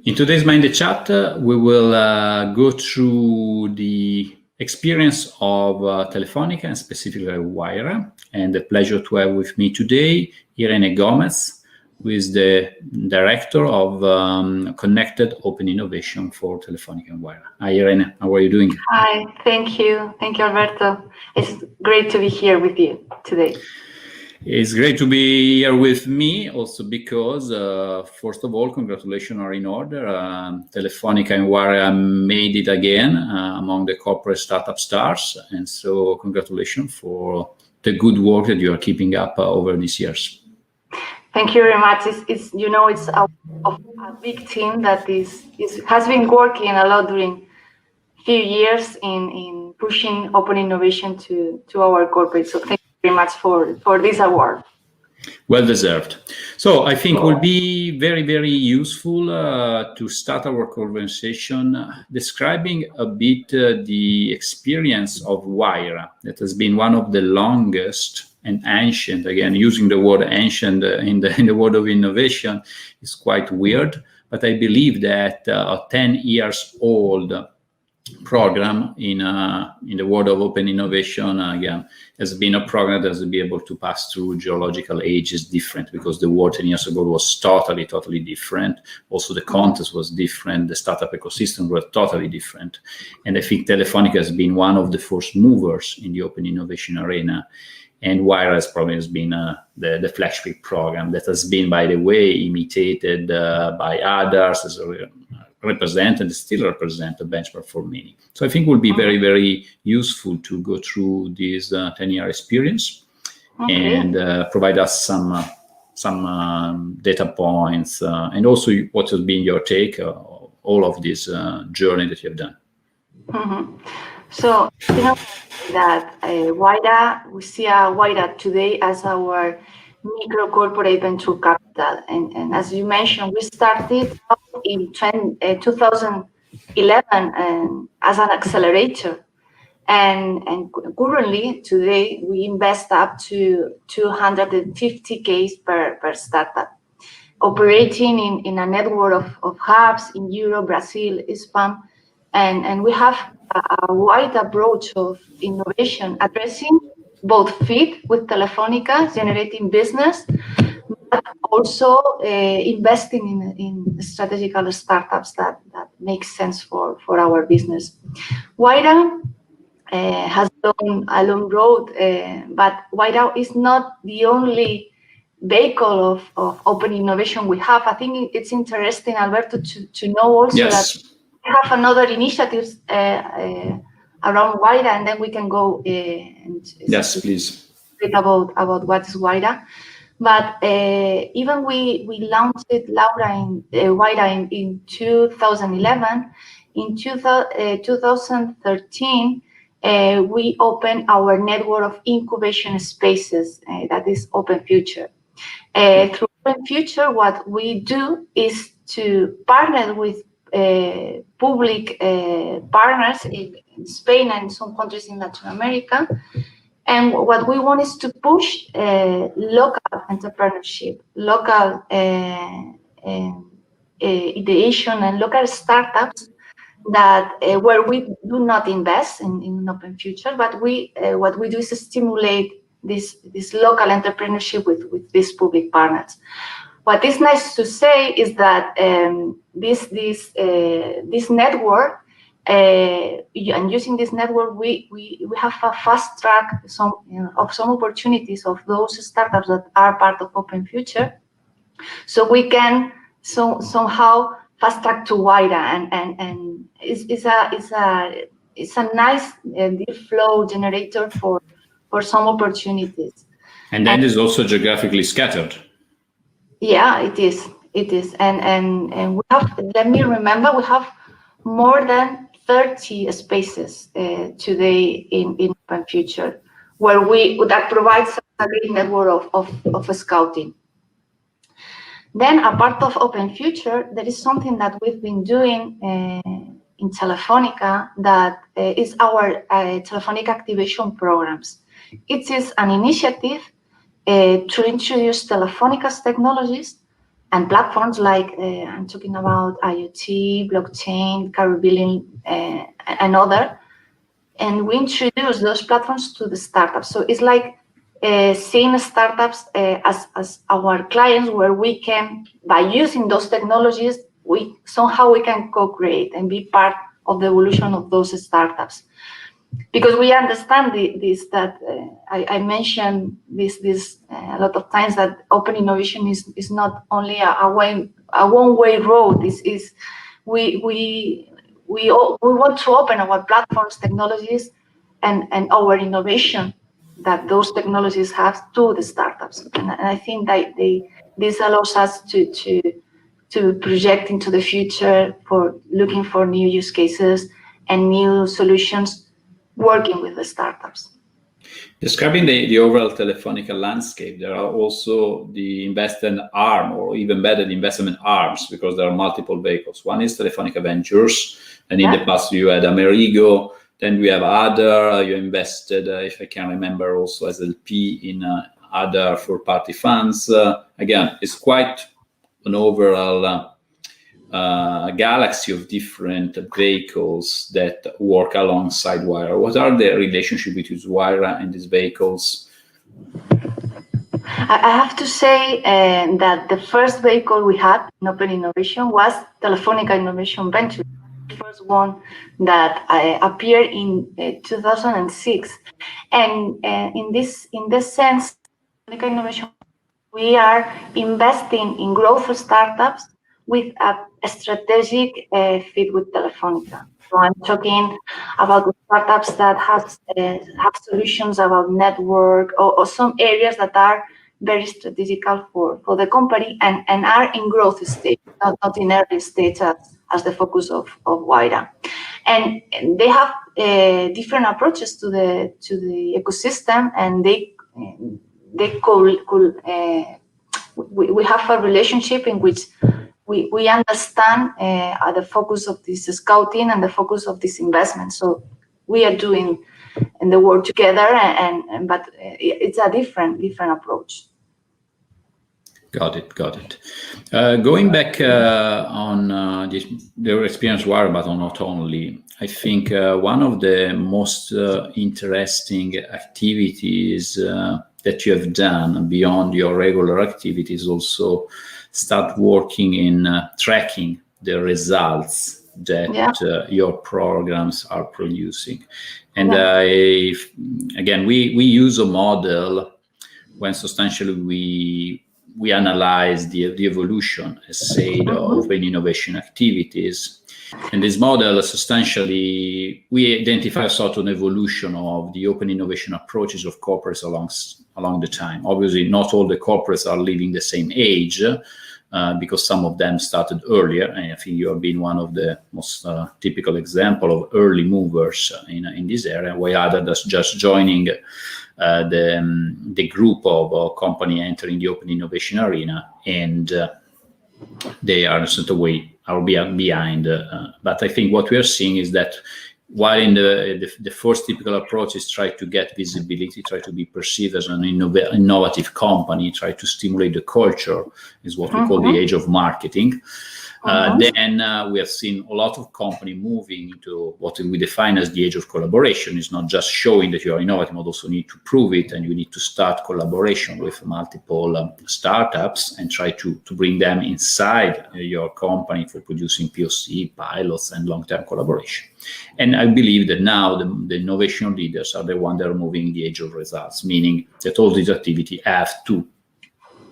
In today's Mind the Chat, we will go through the experience of Telefonica and specifically Wayra, and the pleasure to have with me today Irene Gomez, who is the Director of Connected Open Innovation for Telefonica and Wayra. Hi Irene, how are you doing? Hi, thank you. Thank you, Alberto. It's great to be here with you today. It's great to be here with me also because, first of all, congratulations are in order. Telefonica and Wayra made it again among the corporate startup stars. And so congratulations for the good work that you are keeping up over these years. Thank you very much. It's a big team that has been working a lot during a few years in pushing open innovation to our corporate. So thank you very much for this award. Well deserved. So I think it will be very, very useful to start our conversation describing a bit the experience of Wayra, that has been one of the longest and ancient. Again, using the word ancient in the world of innovation is quite weird, but I believe that a 10 years old program in the world of open innovation again has been a program that has been able to pass through geological ages different, because the world 10 years ago was totally different. Also the context was different, the startup ecosystem were totally different, and I think Telefonica has been one of the first movers in the open innovation arena, and Wayra has been the flagship program that has been, by the way, imitated by others as still represent a benchmark for many. So I think it will be very, very useful to go through this 10-year experience and provide us some data points and also what has been your take all of this journey that you have done. So that Wayra, we see Wayra today as our micro corporate venture capital, and as you mentioned, we started in 2011 as an accelerator, and currently today we invest up to 250K per startup, operating in a network of hubs in Europe, Brazil, Spain, and we have a wide approach of innovation, addressing both fit with Telefonica, generating business, but also investing in strategical startups that make sense for our business. Wayra has done a long road, but Wayra is not the only vehicle of open innovation we have. I think it's interesting, Alberto, to know also that we have another initiatives around Wayra, and then we can go and please speak about what is Wayra. But even we launched Wayra in 2011. In 2013, we opened our network of incubation spaces, that is Open Future. Through Open Future, what we do is to partner with public partners in Spain and some countries in Latin America. And what we want is to push local entrepreneurship, local ideation, and local startups that where we do not invest in Open Future, but what we do is to stimulate this local entrepreneurship with these public partners. What is nice to say is that this network, and using this network, we have a fast track some opportunities of those startups that are part of Open Future, so we can somehow fast track to Wayra, and it's a nice deal flow generator for some opportunities. And that is also geographically scattered. Yeah, it is, and we have. Let me remember, we have more than 30 spaces today in Open Future, where that provides a great network of scouting. Then, a part of Open Future, there is something that we've been doing in Telefonica that is our Telefonica activation programs. It is an initiative to introduce Telefonica's technologies and platforms like I'm talking about IoT, blockchain, car billing, and other. And we introduce those platforms to the startups. So it's like seeing startups as our clients, where we can, by using those technologies, we can co-create and be part of the evolution of those startups. Because we understand that I mentioned this a lot of times, that open innovation is not only a one-way road. We want to open our platforms, technologies, and our innovation that those technologies have to the startups. And I think that this allows us to project into the future, for looking for new use cases and new solutions, working with the startups. Describing the overall Telefonica landscape, there are also the investment arm, or even better, the investment arms, because there are multiple vehicles. One is Telefonica Ventures, and in the past you had Amerigo. Then we have other, you invested, if I can remember, also as LP in other third-party funds. Again, it's quite an overall galaxy of different vehicles that work alongside Wayra. What are the relationship between Wayra and these vehicles? I have to say that the first vehicle we had in open innovation was Telefonica Innovation Ventures, the first one that appeared in 2006. And in this sense, Telefonica Innovation, we are investing in growth of startups with a strategic fit with Telefonica. So I'm talking about the startups that have solutions about network, or some areas that are very strategical for the company and are in growth stage, not in early stage as the focus of Wayra. And they have different approaches to the ecosystem, and we have a relationship in which we understand the focus of this scouting and the focus of this investment. So we are doing the work together, but it's a different approach. Got it. Going back on their experience, Wayra, but not only, I think one of the most interesting activities that you have done beyond your regular activities also start working in tracking the results that your programs are producing. And we use a model when substantially we analyze the evolution, as said, of open innovation activities. And this model, substantially, we identify a sort of evolution of the open innovation approaches of corporates along the time. Obviously, not all the corporates are living the same age, because some of them started earlier. And I think you have been one of the most typical example of early movers in this area, while others just joining the group of company entering the open innovation arena, and they are in a certain way are behind. But I think what we are seeing is that while in the first typical approach is try to get visibility, try to be perceived as an innovative company, try to stimulate the culture, is what we call the age of marketing. Then we have seen a lot of companies moving into what we define as the age of collaboration. It's not just showing that you are innovative, but also need to prove it, and you need to start collaboration with multiple startups and try to bring them inside your company for producing POC, pilots, and long-term collaboration. And I believe that now the innovation leaders are the ones that are moving in the age of results, meaning that all these activities have to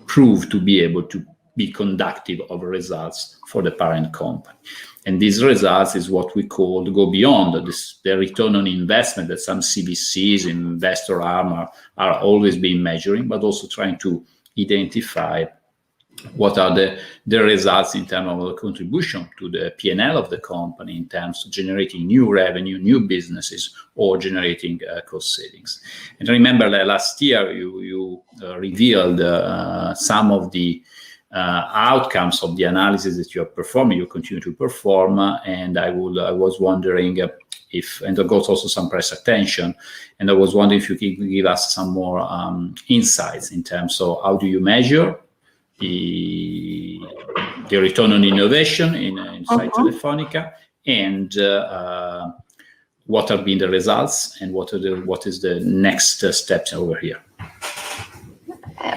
prove to be able to be conductive of results for the parent company. And these results is what we call go beyond the return on investment that some CVCs, investor arm are always been measuring, but also trying to identify what are the results in terms of contribution to the P&L of the company, in terms of generating new revenue, new businesses, or generating cost savings. And remember that last year you revealed some of the outcomes of the analysis that you are performing, you continue to perform, and I was wondering if, and there got also some press attention, and I was wondering if you could give us some more insights in terms of how do you measure the return on innovation inside Telefonica, and what have been the results, and what is the next steps over here.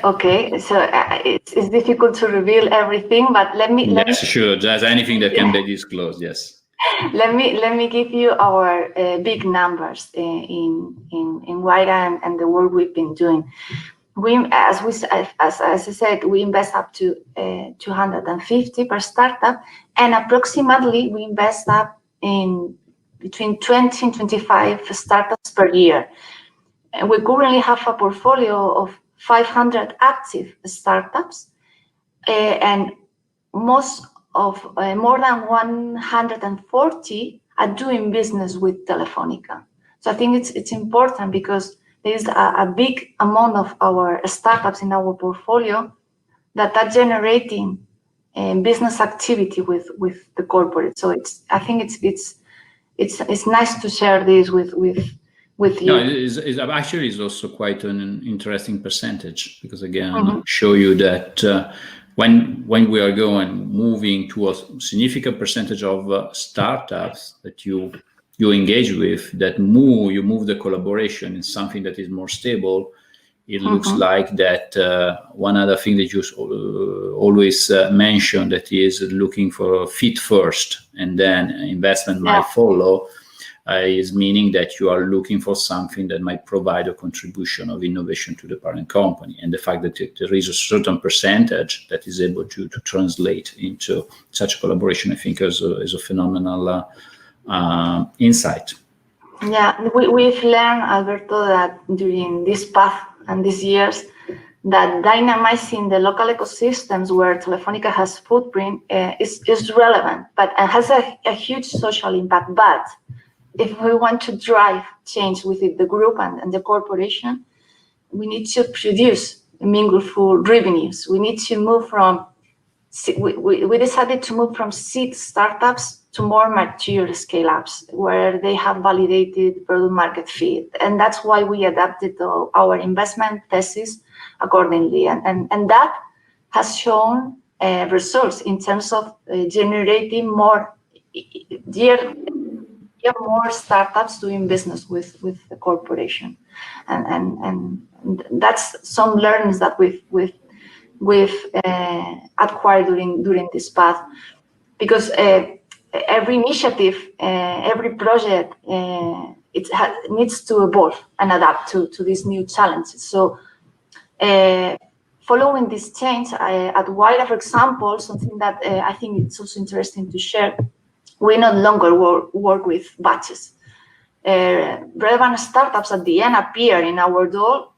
Okay, so it's difficult to reveal everything, but let me. Sure. There's anything that can be disclosed. Yes. Let me give you our big numbers in Wayra and the work we've been doing. As I said, we invest up to 250 per startup, and approximately we invest up in between 20 and 25 startups per year. And we currently have a portfolio of 500 active startups, and more than 140 are doing business with Telefonica. So I think it's important because there is a big amount of our startups in our portfolio that are generating business activity with the corporate. So I think it's nice to share this with you. No, actually it's also quite an interesting percentage, because again, show you that when we are moving to a significant percentage of startups that you engage with, that you move the collaboration in something that is more stable, it looks like that one other thing that you always mention, that is looking for fit first and then investment might follow, is meaning that you are looking for something that might provide a contribution of innovation to the parent company, and the fact that there is a certain percentage that is able to translate into such a collaboration, I think is a phenomenal insight. Yeah, we've learned, Alberto, that during this path and these years, that dynamizing the local ecosystems where Telefonica has footprint is relevant, but it has a huge social impact. But if we want to drive change within the group and the corporation, we need to produce meaningful revenues. We need to move from, we decided to move from seed startups to more mature scale-ups, where they have validated product market fit. And that's why we adapted our investment thesis accordingly. And that has shown results in terms of generating more startups doing business with the corporation. And that's some learnings that we've acquired during this path, because every initiative, every project, needs to evolve and adapt to these new challenges. So following this change, at Wayra, for example, something that I think it's also interesting to share, we no longer work with batches. Relevant startups at the end appear in our door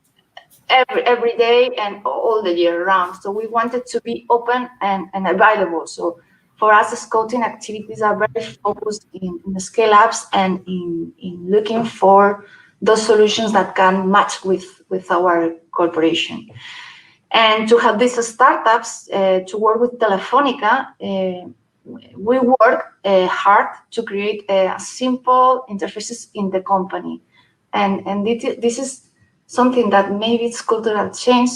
every day and all the year round. So we wanted to be open and available. So for us, the scouting activities are very focused in the scale-ups and in looking for those solutions that can match with our corporation. And to help these startups to work with Telefonica, we work hard to create simple interfaces in the company. And this is something that maybe it's cultural change,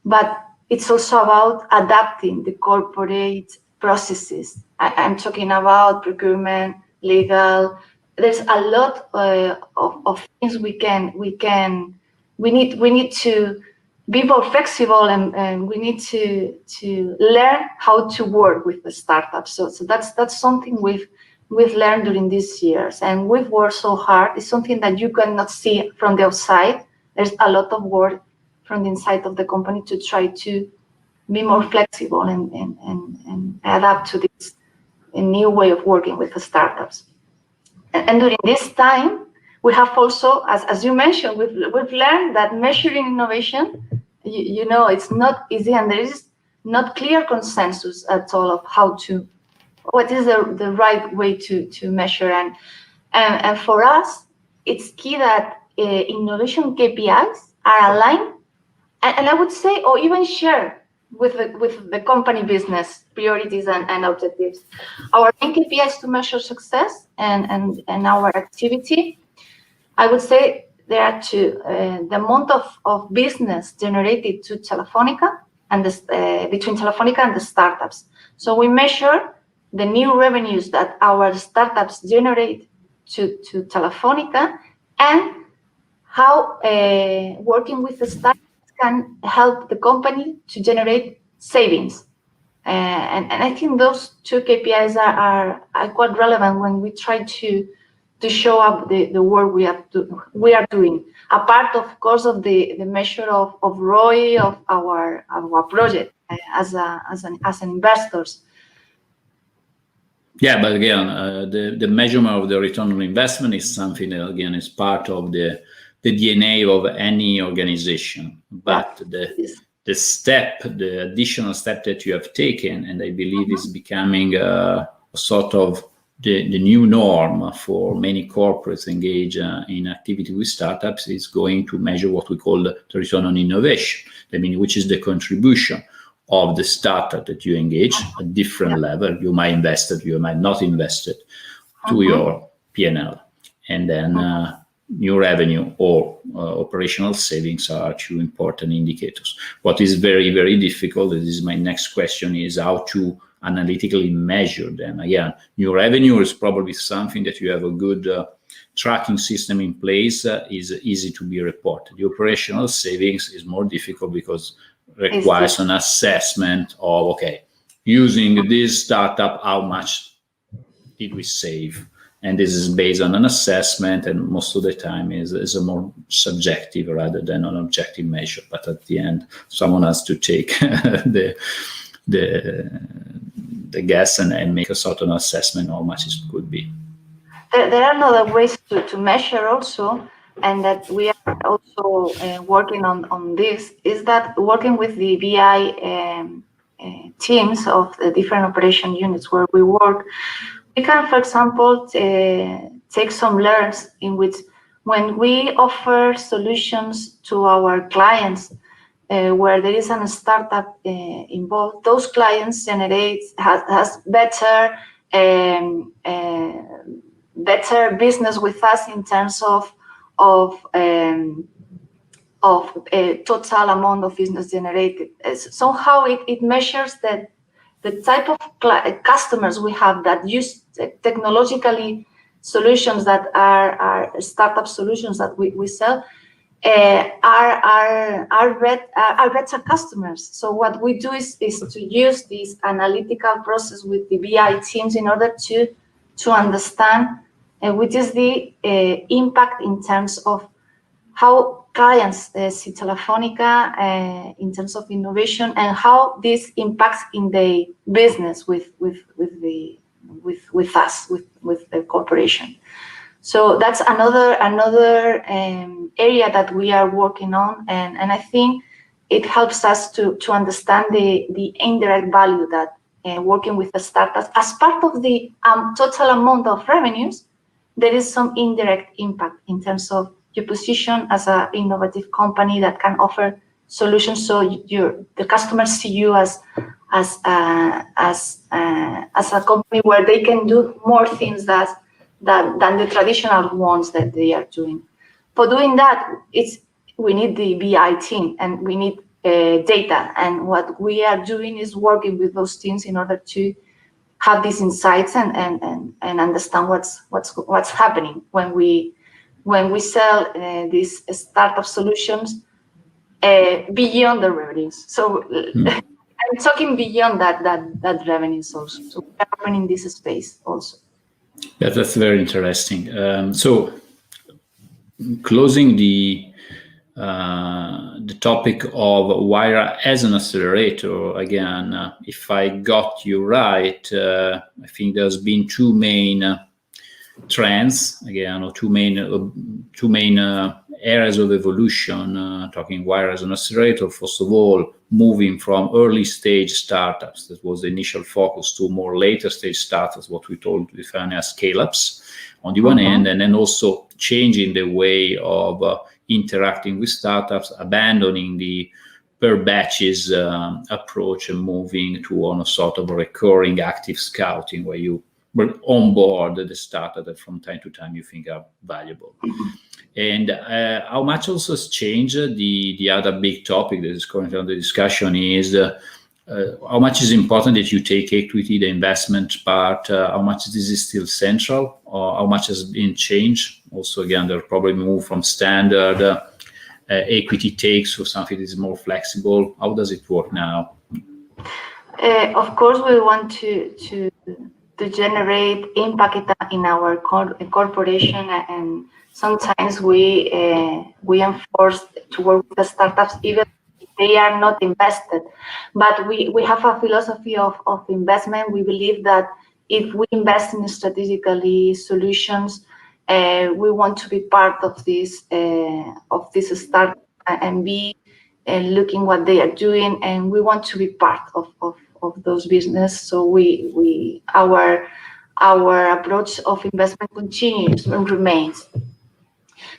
but it's also about adapting the corporate processes. I'm talking about procurement, legal. There's a lot of things we need to be more flexible, and we need to learn how to work with the startups. So that's something we've learned during these years, and we've worked so hard. It's something that you cannot see from the outside. There's a lot of work from the inside of the company to try to be more flexible and adapt to this new way of working with the startups. And during this time, we have also, as you mentioned, we've learned that measuring innovation, it's not easy, and there is not clear consensus at all of what is the right way to measure. And for us, it's key that innovation KPIs are aligned, and I would say, or even share with the company business priorities and objectives. Our main KPIs to measure success and our activity, I would say there are two: the amount of business generated to Telefonica and between Telefonica and the startups. So we measure the new revenues that our startups generate to Telefonica, and how working with the startups can help the company to generate savings. And I think those two KPIs are quite relevant when we try to show up the work we are doing. A part, of course, of the measure of ROI of our project as investors. Yeah, but again, the measurement of the return on investment is something that, again, is part of the DNA of any organization. But the additional step that you have taken, and I believe is becoming a sort of the new norm for many corporates engaged in activity with startups, is going to measure what we call the return on innovation. I mean, which is the contribution of the startup that you engage at different level. You might invest it, you might not invest it, to your P&L. And then new revenue or operational savings are two important indicators. What is very, very difficult, this is my next question, is how to analytically measure them. Again, new revenue is probably something that you have a good tracking system in place, is easy to be reported. The operational savings is more difficult because requires an assessment of, okay, using this startup, how much did we save? And this is based on an assessment, and most of the time is a more subjective rather than an objective measure. But at the end, someone has to take the guess and make a sort of assessment how much it could be. There are other ways to measure also, and that we are also working on this, is that working with the BI teams of the different operation units where we work, we can, for example, take some learns in which, when we offer solutions to our clients where there is a startup involved, those clients has better business with us in terms of total amount of business generated. Somehow it measures that the type of customers we have that use technologically solutions that are startup solutions that we sell are better customers. So what we do is to use this analytical process with the BI teams in order to understand which is the impact in terms of how clients see Telefonica in terms of innovation, and how this impacts in the business with us, with the corporation. So that's another area that we are working on, and I think it helps us to understand the indirect value that working with the startups as part of the total amount of revenues. There is some indirect impact in terms of your position as an innovative company that can offer solutions, so the customers see you as a company where they can do more things than the traditional ones that they are doing. For doing that, we need the BI team, and we need data, and what we are doing is working with those teams in order to have these insights and understand what's happening when we sell these startup solutions beyond the revenues. So I'm talking beyond that revenues also. So we're opening this space also. Yeah, that's very interesting. So closing the topic of Wayra as an accelerator, again, if I got you right, I think there's been two main trends, again, or two main areas of evolution, talking Wayra as an accelerator. First of all, moving from early stage startups, that was the initial focus, to more later stage startups, what we define as scaleups on the one hand, and then also changing the way of interacting with startups, abandoning the per batches approach and moving to on a sort of a recurring active scouting, where you onboard the startup that from time to time you think are valuable. And how much also has changed the other big topic that is currently under discussion is how much is important that you take equity, the investment part, how much this is still central, or how much has been changed. Also, again, there probably move from standard equity takes to something that is more flexible. How does it work now? Of course, we want to generate impact in our corporation, and sometimes we enforce to work with the startups even if they are not invested. But we have a philosophy of investment. We believe that if we invest in strategically solutions, we want to be part of this startup and be looking what they are doing, and we want to be part of those business. So our approach of investment continues and remains.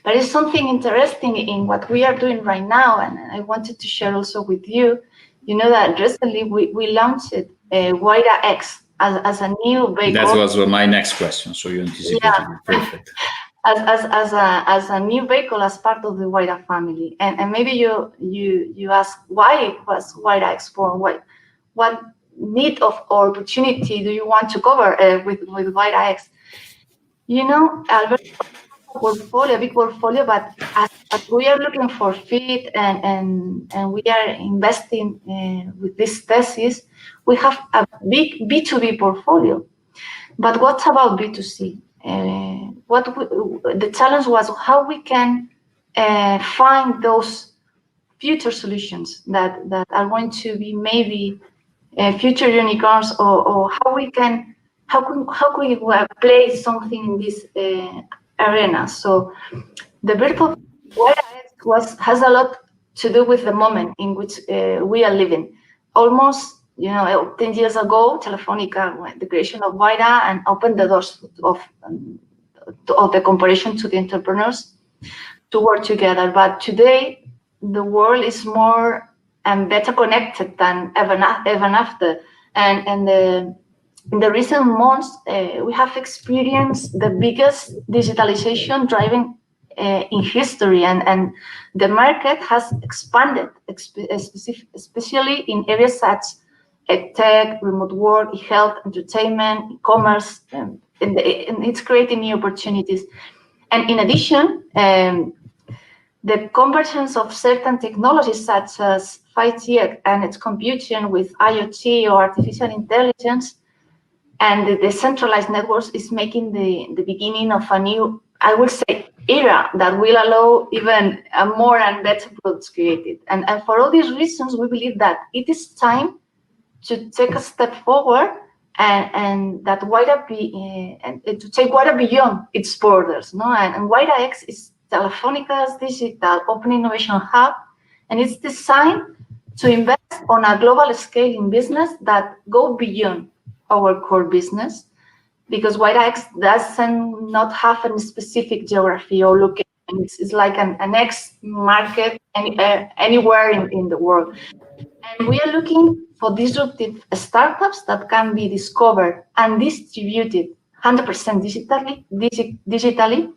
There is something interesting in what we are doing right now, and I wanted to share also with you. You know that recently we launched Wayra X as a new vehicle. That was my next question, so you anticipated it. Perfect. As a new vehicle, as part of the Wayra family, and maybe you ask why was Wayra X born? What need of opportunity do you want to cover with Wayra X? You know, Albert, a big portfolio, but as we are looking for fit and we are investing with this thesis, we have a big B2B portfolio. But what about B2C? The challenge was how we can find those future solutions that are going to be maybe future unicorns, or how can we play something in this arena. So the birth of Wayra X has a lot to do with the moment in which we are living. Almost 10 years ago, Telefonica, the creation of Wayra, and opened the doors of the comparison to the entrepreneurs to work together. But today, the world is more and better connected than ever after. And in the recent months, we have experienced the biggest digitalization driving in history, and the market has expanded, especially in areas such tech, remote work, health, entertainment, e-commerce, and it's creating new opportunities. And in addition, the convergence of certain technologies such as 5G and its computing with IoT or artificial intelligence and the decentralized networks is making the beginning of a new, I would say, era that will allow even more and better products created. And for all these reasons, we believe that it is time to take a step forward and that Wayra and to take Wayra beyond its borders. No? And Wayra X is Telefonica's digital open innovation hub, and it's designed to invest on a global scale in business that go beyond our core business, because Wayra X doesn't not have a specific geography or location. It's like an X market anywhere in the world. And we are looking for disruptive startups that can be discovered and distributed 100% digitally.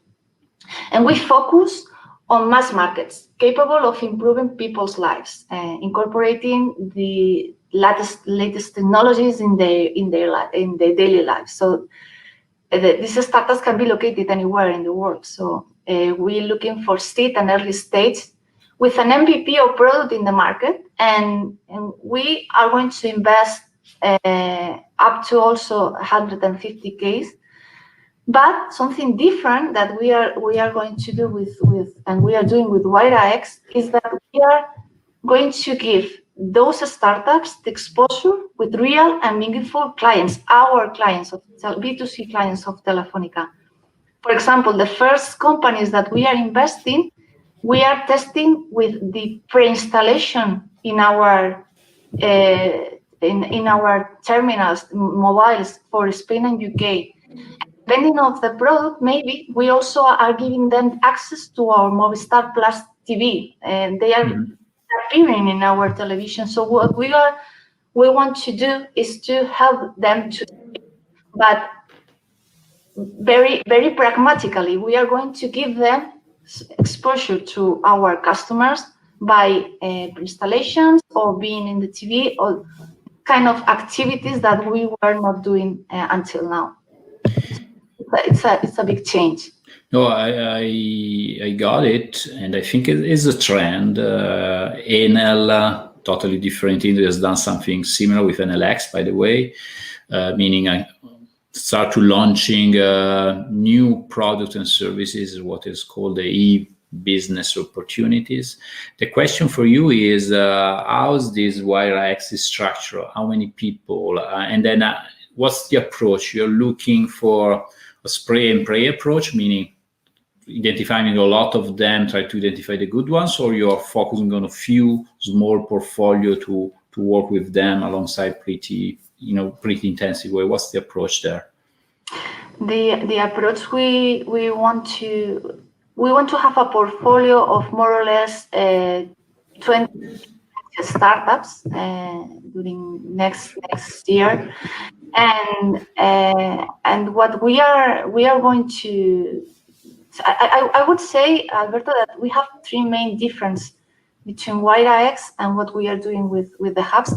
And we focus on mass markets capable of improving people's lives, incorporating the latest technologies in their daily lives. So these startups can be located anywhere in the world. So we're looking for seed and early stage with an MVP or product in the market, and we are going to invest up to also 150K. But something different that we are going to do with and we are doing with Wayra X is that we are going to give those startups the exposure with real and meaningful clients, our clients, of B2C clients of Telefonica. For example, the first companies that we are investing, we are testing with the pre-installation in our terminals, mobiles for Spain and UK. Depending on the product, maybe we also are giving them access to our Movistar Plus TV, and they are appearing in our television. So what we want to do is to help them to, but very, very pragmatically, we are going to give them exposure to our customers by installations or being in the TV or kind of activities that we were not doing until now. It's a big change. No, I got it, and I think it is a trend. Enel, totally different industry, has done something similar with NLX, by the way, meaning I start to launching new products and services, what is called the e-business opportunities. The question for you is, how's this Wayra X structure? How many people? And then what's the approach? You're looking for a spray and pray approach, meaning identifying a lot of them, try to identify the good ones, or you're focusing on a few small portfolio to work with them alongside pretty intensive way? What's the approach there? The approach we want to have a portfolio of more or less 20 startups during next year, and what we are going to. I would say, Alberto, that we have three main differences between Wayra X and what we are doing with the hubs.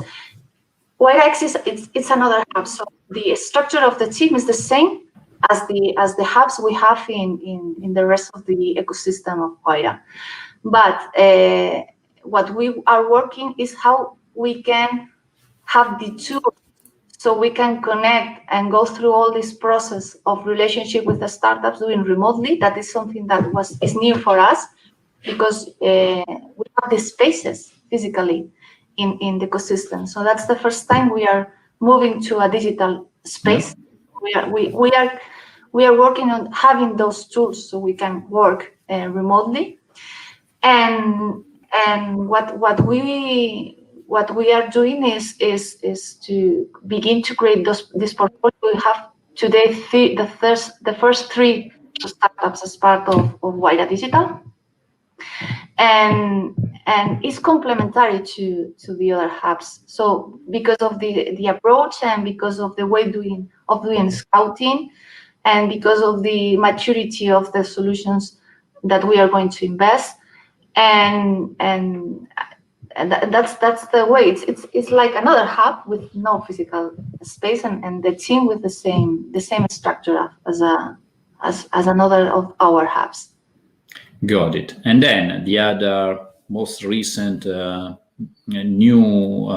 Wayra X it's another hub, so the structure of the team is the same as the hubs we have in the rest of the ecosystem of Wayra. But what we are working is how we can have the tools so we can connect and go through all this process of relationship with the startups doing remotely. That is something that is new for us, because we have the spaces physically in the ecosystem. So that's the first time we are moving to a digital space. We are working on having those tools so we can work remotely. And what we are doing is to begin to create this portfolio. We have today the first three startups as part of Wayra Digital, and it's complementary to the other hubs. So because of the approach and because of the way of doing scouting, and because of the maturity of the solutions that we are going to invest, and that's the way. It's like another hub with no physical space, and the team with the same structure as another of our hubs. Got it. And then the other most recent new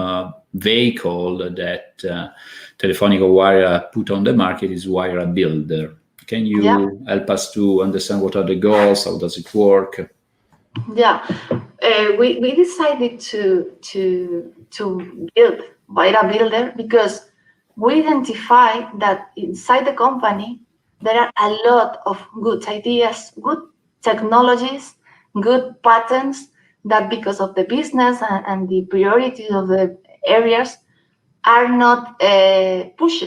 vehicle that Telefonica Wayra put on the market is Wayra Builder. Can you help us to understand what are the goals? How does it work? Yeah, we decided to build Wayra Builder because we identify that inside the company there are a lot of good ideas, good technologies, good patterns that, because of the business and the priorities of the areas, are not pushed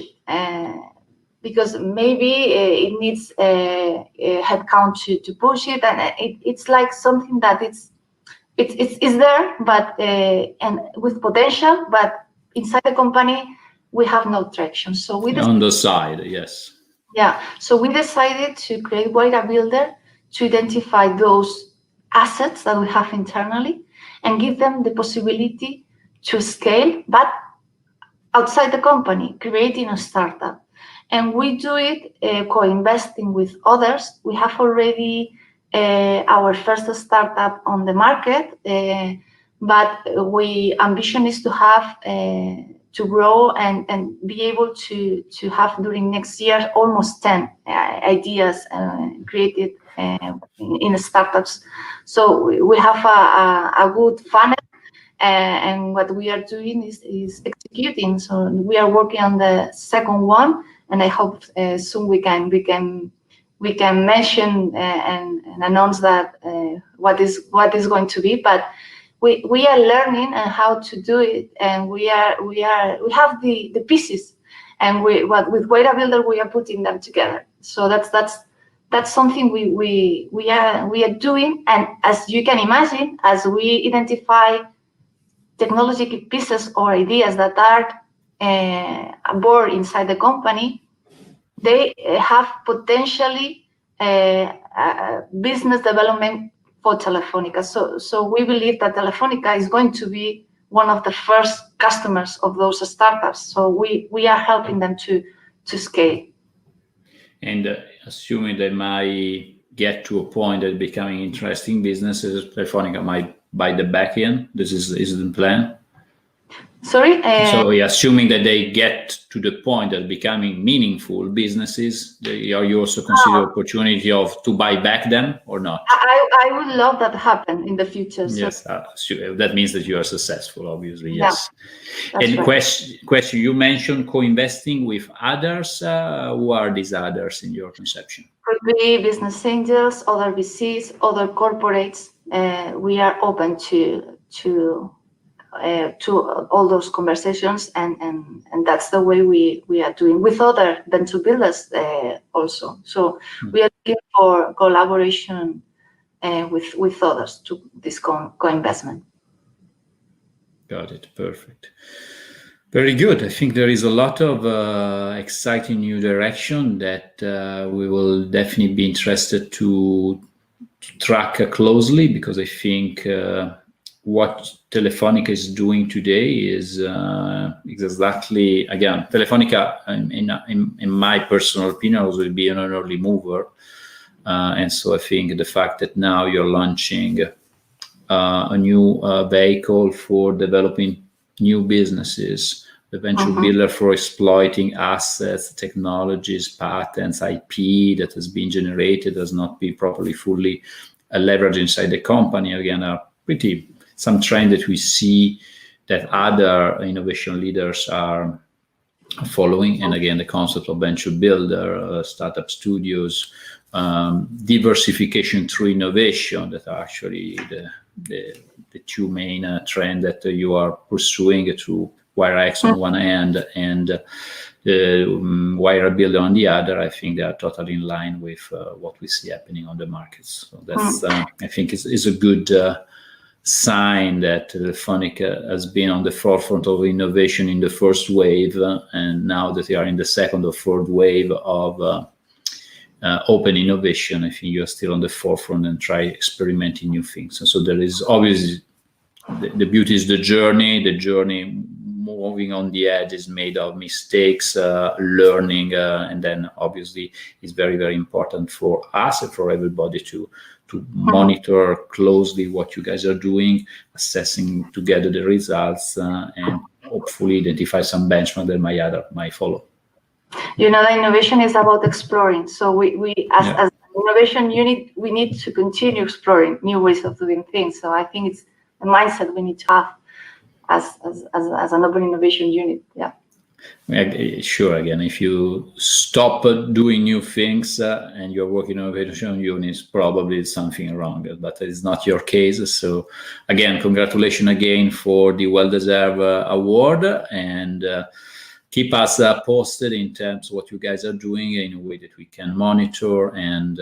because maybe it needs a headcount to push it, and it's like something that it's there, but and with potential, but inside the company we have no traction. So we on the side, yes. Yeah. So we decided to create Wayra Builder to identify those assets that we have internally and give them the possibility to scale, but outside the company, creating a startup. And we do it co-investing with others. We have already our first startup on the market, but ambition is to have to grow and be able to have during next year almost 10 ideas created in startups. So we have a good funnel, and what we are doing is executing. So we are working on the second one, and I hope soon we can mention and announce that what is going to be. But we are learning and how to do it, and we have the pieces, and with Wayra Builder we are putting them together. So that's something we are doing, and as you can imagine, as we identify technology pieces or ideas that are born inside the company, they have potentially business development for Telefonica. So we believe that Telefonica is going to be one of the first customers of those startups. So we are helping them to scale. And assuming they might get to a point that becoming interesting businesses, Telefonica might buy the back end. This is the plan. Sorry? So assuming that they get to the point that becoming meaningful businesses, are you also consider opportunity to buy back them or not? I would love that to happen in the future. So. Yes, that means that you are successful, obviously, yes. Yeah, and right. question, you mentioned co-investing with others. Who are these others in your conception? Could be business angels, other VCs, other corporates. We are open to all those conversations, and that's the way we are doing with other venture builders also. So we are looking for collaboration with others to this co-investment. Got it. Perfect. Very good. I think there is a lot of exciting new direction that we will definitely be interested to track closely, because I think what Telefonica is doing today is exactly, again, Telefonica, in my personal opinion, will be an early mover. And so I think the fact that now you're launching a new vehicle for developing new businesses, the venture builder for exploiting assets, technologies, patents, IP that has been generated, has not been properly fully leveraged inside the company, again, are some trend that we see that other innovation leaders are following. And again, the concept of venture builder, startup studios, diversification through innovation, that are actually the two main trend that you are pursuing through Wayra X on one hand and the Wayra Builder on the other. I think they are totally in line with what we see happening on the markets. So that's I think is a good sign that Telefonica has been on the forefront of innovation in the first wave, and now that they are in the second or third wave of open innovation, I think you are still on the forefront and try experimenting new things. And so there is obviously the beauty is the journey moving on the edge is made of mistakes, learning, and then obviously it's very, very important for us and for everybody to monitor closely what you guys are doing, assessing together the results, and hopefully identify some benchmark that might follow. You know, the innovation is about exploring. So we as an innovation unit, we need to continue exploring new ways of doing things. So I think it's a mindset we need to have as an open innovation unit. Yeah. Sure. Again, if you stop doing new things and you're working on innovation units, probably it's something wrong, but it's not your case. So again, congratulations again for the well-deserved award, and keep us posted in terms of what you guys are doing in a way that we can monitor and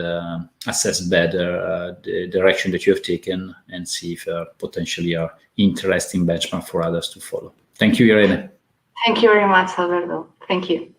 assess better the direction that you have taken, and see if potentially are interesting benchmark for others to follow. Thank you, Irene. Thank you very much, Alberto. Thank you.